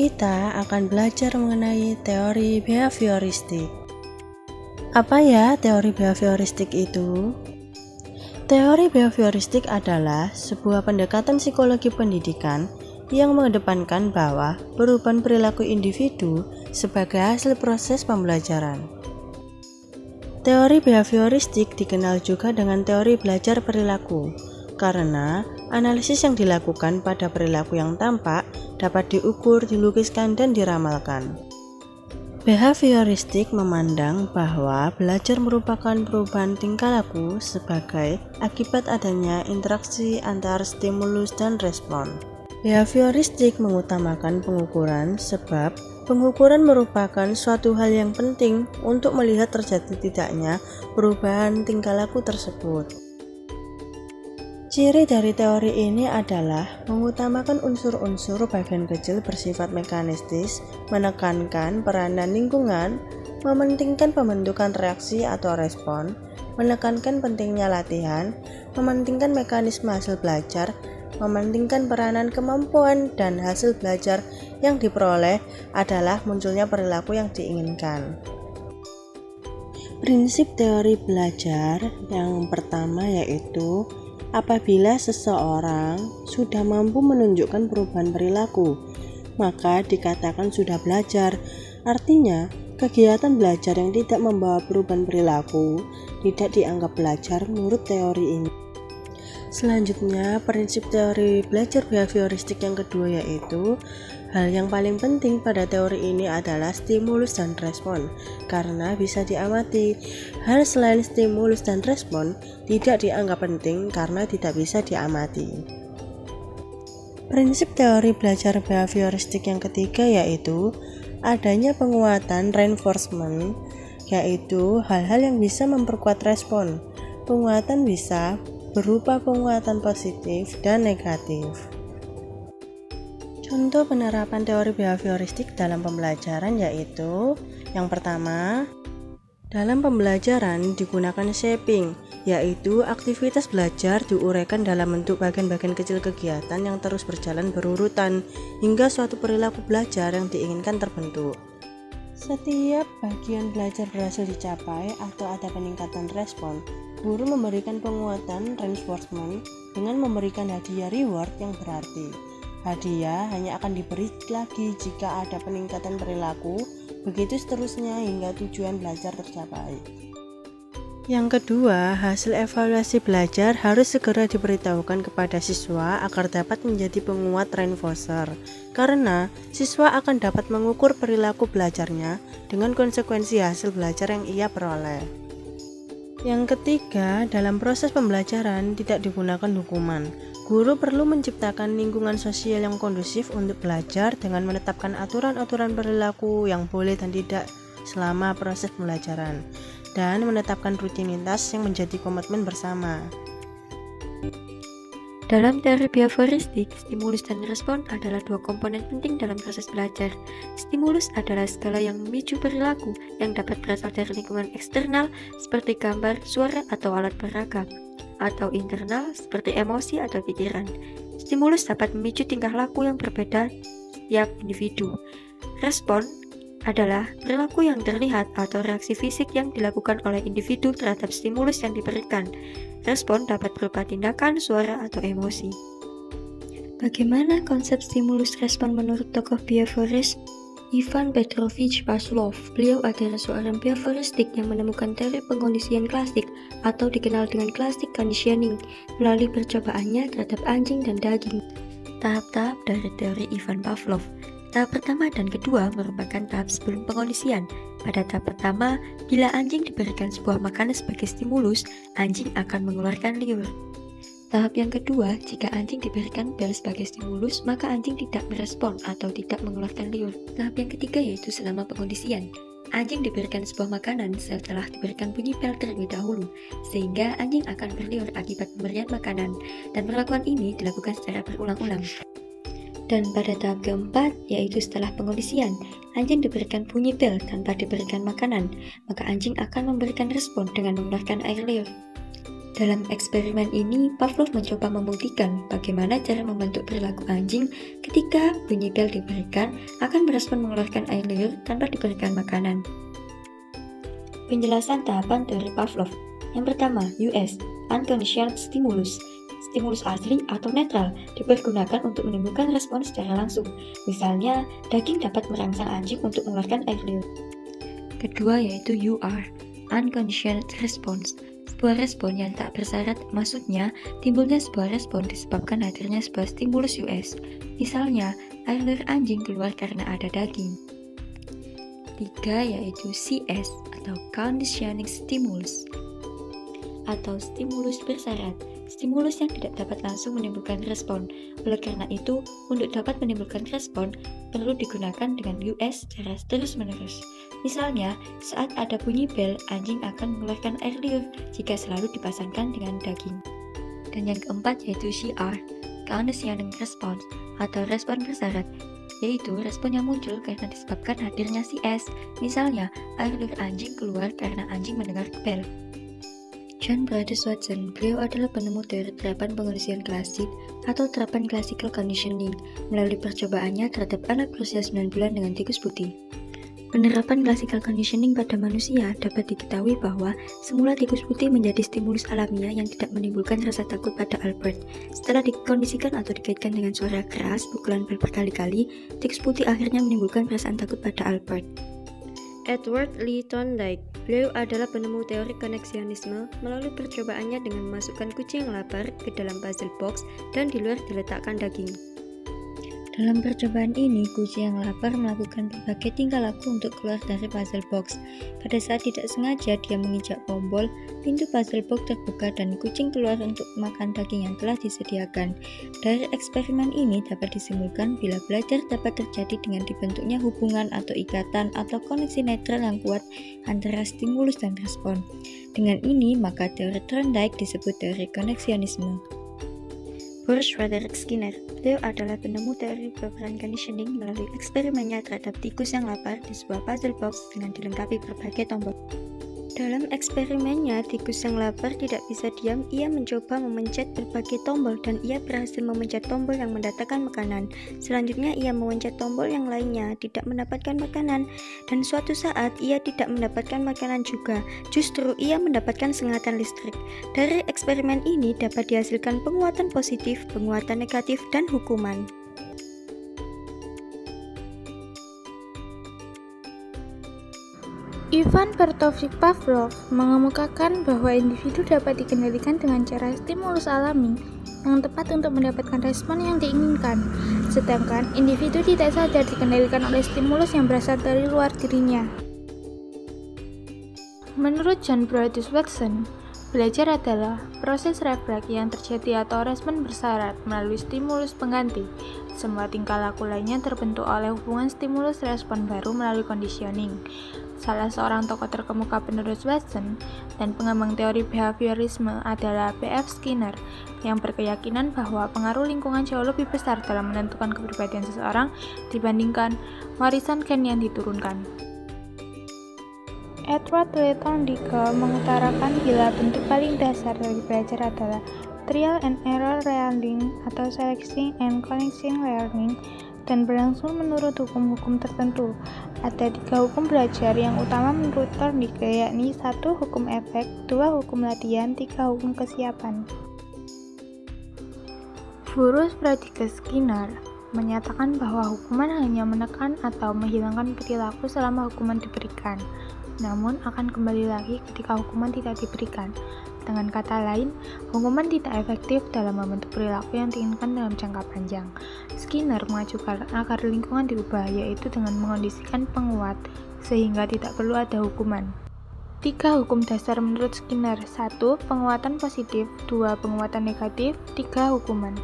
kita akan belajar mengenai teori behavioristik. Apa ya teori behavioristik itu? Teori behavioristik adalah sebuah pendekatan psikologi pendidikan yang mengedepankan bahwa perubahan perilaku individu sebagai hasil proses pembelajaran. Teori behavioristik dikenal juga dengan teori belajar perilaku, karena analisis yang dilakukan pada perilaku yang tampak dapat diukur, dilukiskan, dan diramalkan. Behavioristik memandang bahwa belajar merupakan perubahan tingkah laku sebagai akibat adanya interaksi antar stimulus dan respon. Behavioristik mengutamakan pengukuran sebab pengukuran merupakan suatu hal yang penting untuk melihat terjadi tidaknya perubahan tingkah laku tersebut. Ciri dari teori ini adalah mengutamakan unsur-unsur bagian kecil bersifat mekanistis, menekankan peranan lingkungan, mementingkan pembentukan reaksi atau respon, menekankan pentingnya latihan, mementingkan mekanisme hasil belajar, mementingkan peranan kemampuan dan hasil belajar yang diperoleh adalah munculnya perilaku yang diinginkan. Prinsip teori belajar yang pertama yaitu apabila seseorang sudah mampu menunjukkan perubahan perilaku, maka dikatakan sudah belajar. Artinya, kegiatan belajar yang tidak membawa perubahan perilaku tidak dianggap belajar menurut teori ini. Selanjutnya, prinsip teori belajar behavioristik yang kedua yaitu hal yang paling penting pada teori ini adalah stimulus dan respon, karena bisa diamati. Hal selain stimulus dan respon tidak dianggap penting karena tidak bisa diamati. Prinsip teori belajar behavioristik yang ketiga yaitu adanya penguatan reinforcement, yaitu hal-hal yang bisa memperkuat respon. Penguatan bisa berupa penguatan positif dan negatif. Contoh penerapan teori behavioristik dalam pembelajaran yaitu yang pertama, dalam pembelajaran digunakan shaping, yaitu aktivitas belajar diuraikan dalam bentuk bagian-bagian kecil kegiatan yang terus berjalan berurutan hingga suatu perilaku belajar yang diinginkan terbentuk. Setiap bagian belajar berhasil dicapai atau ada peningkatan respon, guru memberikan penguatan reinforcement dengan memberikan hadiah reward yang berarti. Hadiah hanya akan diberi lagi jika ada peningkatan perilaku, begitu seterusnya hingga tujuan belajar tercapai. Yang kedua, hasil evaluasi belajar harus segera diberitahukan kepada siswa agar dapat menjadi penguat reinforcer, karena siswa akan dapat mengukur perilaku belajarnya dengan konsekuensi hasil belajar yang ia peroleh. Yang ketiga, dalam proses pembelajaran tidak digunakan hukuman. Guru perlu menciptakan lingkungan sosial yang kondusif untuk belajar dengan menetapkan aturan-aturan perilaku yang boleh dan tidak selama proses pembelajaran, dan menetapkan rutinitas yang menjadi komitmen bersama. Dalam teori behavioristik, stimulus dan respon adalah dua komponen penting dalam proses belajar. Stimulus adalah segala yang memicu perilaku yang dapat berasal dari lingkungan eksternal seperti gambar, suara, atau alat peraga, atau internal seperti emosi atau pikiran. Stimulus dapat memicu tingkah laku yang berbeda setiap individu. Respon adalah perilaku yang terlihat atau reaksi fisik yang dilakukan oleh individu terhadap stimulus yang diberikan. Respon dapat berupa tindakan, suara, atau emosi. Bagaimana konsep stimulus respon menurut tokoh behavioris Ivan Petrovich Pavlov? Beliau adalah seorang behavioristik yang menemukan teori pengkondisian klasik atau dikenal dengan classic conditioning melalui percobaannya terhadap anjing dan daging. Tahap-tahap dari teori Ivan Pavlov. Tahap pertama dan kedua merupakan tahap sebelum pengkondisian. Pada tahap pertama, bila anjing diberikan sebuah makanan sebagai stimulus, anjing akan mengeluarkan liur. Tahap yang kedua, jika anjing diberikan bel sebagai stimulus, maka anjing tidak merespon atau tidak mengeluarkan liur. Tahap yang ketiga yaitu selama pengkondisian. Anjing diberikan sebuah makanan setelah diberikan bunyi bel terlebih dahulu, sehingga anjing akan berliur akibat pemberian makanan, dan perlakuan ini dilakukan secara berulang-ulang. Dan pada tahap keempat, yaitu setelah pengkondisian, anjing diberikan bunyi bel tanpa diberikan makanan, maka anjing akan memberikan respon dengan mengeluarkan air liur. Dalam eksperimen ini, Pavlov mencoba membuktikan bagaimana cara membentuk perilaku anjing ketika bunyi bel diberikan akan merespon mengeluarkan air liur tanpa diberikan makanan. Penjelasan tahapan teori Pavlov. Yang pertama, US, Unconditional Stimulus. Stimulus asli atau netral dipergunakan untuk menimbulkan respon secara langsung. Misalnya, daging dapat merangsang anjing untuk mengeluarkan air liur. Kedua yaitu UR, Unconditional Response. Sebuah respon yang tak bersyarat, maksudnya timbulnya sebuah respon disebabkan hadirnya sebuah stimulus US. Misalnya, air liur anjing keluar karena ada daging. Tiga yaitu CS atau Conditioning Stimulus atau stimulus bersyarat. Stimulus yang tidak dapat langsung menimbulkan respon. Oleh karena itu, untuk dapat menimbulkan respon, perlu digunakan dengan US secara terus-menerus. Misalnya, saat ada bunyi bel, anjing akan mengeluarkan air liur jika selalu dipasangkan dengan daging. Dan yang keempat yaitu CR, Conditioning Response atau respon bersyarat, yaitu respon yang muncul karena disebabkan hadirnya CS. Misalnya, air liur anjing keluar karena anjing mendengar bel. John Broadus Watson, beliau adalah penemu teori terapan pengondisian klasik atau terapan classical conditioning melalui percobaannya terhadap anak berusia 9 bulan dengan tikus putih. Penerapan classical conditioning pada manusia dapat diketahui bahwa semula tikus putih menjadi stimulus alamiah yang tidak menimbulkan rasa takut pada Albert. Setelah dikondisikan atau dikaitkan dengan suara keras, pukulan bel berkali-kali, tikus putih akhirnya menimbulkan perasaan takut pada Albert. Edward Lee Thorndike, beliau adalah penemu teori koneksionisme melalui percobaannya dengan memasukkan kucing yang lapar ke dalam puzzle box dan di luar diletakkan daging. Dalam percobaan ini, kucing yang lapar melakukan berbagai tingkah laku untuk keluar dari puzzle box. Pada saat tidak sengaja dia menginjak tombol, pintu puzzle box terbuka dan kucing keluar untuk makan daging yang telah disediakan. Dari eksperimen ini dapat disimpulkan bila belajar dapat terjadi dengan dibentuknya hubungan atau ikatan atau koneksi netral yang kuat antara stimulus dan respon. Dengan ini, maka teori Thorndike disebut teori koneksionisme. Bruce Frederick Skinner, beliau adalah penemu teori beperang conditioning melalui eksperimennya terhadap tikus yang lapar di sebuah puzzle box dengan dilengkapi berbagai tombol. Dalam eksperimennya, tikus yang lapar tidak bisa diam, ia mencoba memencet berbagai tombol dan ia berhasil memencet tombol yang mendatangkan makanan. Selanjutnya ia memencet tombol yang lainnya, tidak mendapatkan makanan, dan suatu saat ia tidak mendapatkan makanan juga, justru ia mendapatkan sengatan listrik. Dari eksperimen ini dapat dihasilkan penguatan positif, penguatan negatif, dan hukuman. Ivan Bartovich Pavlov mengemukakan bahwa individu dapat dikendalikan dengan cara stimulus alami yang tepat untuk mendapatkan respon yang diinginkan, sedangkan individu tidak sadar dikendalikan oleh stimulus yang berasal dari luar dirinya. Menurut John Broadus Watson, belajar adalah proses refleks yang terjadi atau respon bersyarat melalui stimulus pengganti. Semua tingkah laku lainnya terbentuk oleh hubungan stimulus respon baru melalui conditioning. Salah seorang tokoh terkemuka penerus Watson dan pengembang teori behaviorisme adalah B.F. Skinner yang berkeyakinan bahwa pengaruh lingkungan jauh lebih besar dalam menentukan kepribadian seseorang dibandingkan warisan gen yang diturunkan. Edward Lee Thorndike mengutarakan bila bentuk paling dasar dari belajar adalah trial and error learning atau selection and conditioning learning dan berlangsung menurut hukum-hukum tertentu. Ada 3 hukum belajar yang utama menurut Thorndike, yakni 1. Hukum efek, 2. Hukum latihan, 3. Hukum kesiapan. Bruce Frederick Skinner menyatakan bahwa hukuman hanya menekan atau menghilangkan perilaku selama hukuman diberikan, namun akan kembali lagi ketika hukuman tidak diberikan. Dengan kata lain, hukuman tidak efektif dalam membentuk perilaku yang diinginkan dalam jangka panjang. Skinner mengajukan agar lingkungan diubah, yaitu dengan mengondisikan penguat, sehingga tidak perlu ada hukuman. 3 hukum dasar menurut Skinner: 1. Penguatan positif, 2. Penguatan negatif, 3. Hukuman.